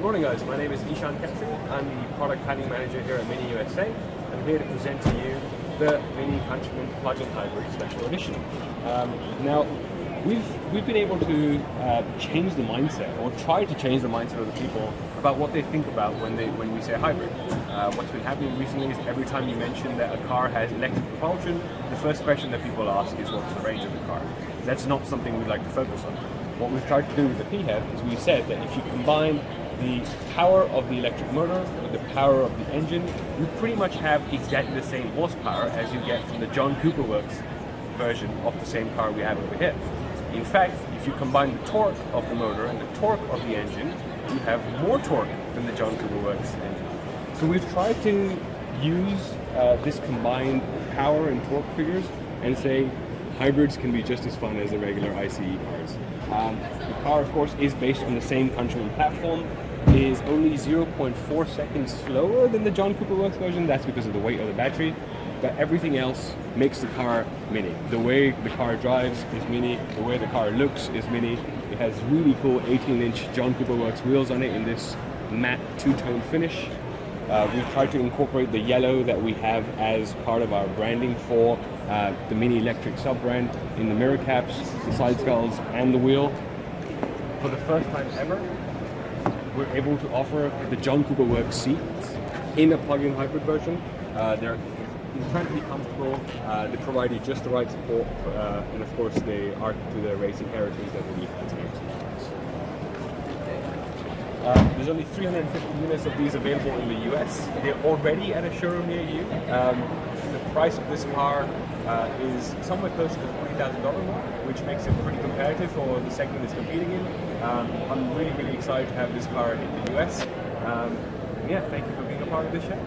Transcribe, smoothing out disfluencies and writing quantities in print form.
Morning guys, my name is Countryman. I'm the product planning manager here at Mini USA. I'm here to present to you the Mini Countryman plug-in hybrid special edition. Now, we've been able to change the mindset, or try to change the mindset of the people about what they think about when we say hybrid. What's been happening recently is every time you mention that a car has electric propulsion, the first question that people ask is what's the range of the car. That's not something we'd like to focus on. What we've tried to do with the PHEV is we said that if you combine the power of the electric motor with the power of the engine, you pretty much have exactly the same horsepower as you get from the John Cooper Works version of the same car we have over here. In fact, if you combine the torque of the motor and the torque of the engine, you have more torque than the John Cooper Works engine. So we've tried to use this combined power and torque figures and say hybrids can be just as fun as the regular ICE cars. The car, of course, is based on the same Countryman platform. It is only 0.4 seconds slower than the John Cooper Works version. That's because of the weight of the battery. But everything else makes the car Mini. The way the car drives is Mini. The way the car looks is Mini. It has really cool 18-inch John Cooper Works wheels on it in this matte two-tone finish. We've tried to incorporate the yellow that we have as part of our branding for the Mini Electric sub-brand in the mirror caps, the side skulls, and the wheel. For the first time ever, we're able to offer the John Cooper Works seats in a plug-in hybrid version. They're incredibly comfortable. They provide you just the right support, and of course they are to the racing heritage that we need. There's only 350 units of these available in the US. They're already at a showroom near you. The price of this car is somewhere close to the $40,000 mark, which makes it pretty competitive for the segment it's competing in. I'm really excited to have this car in the US. Yeah, thank you for being a part of this show.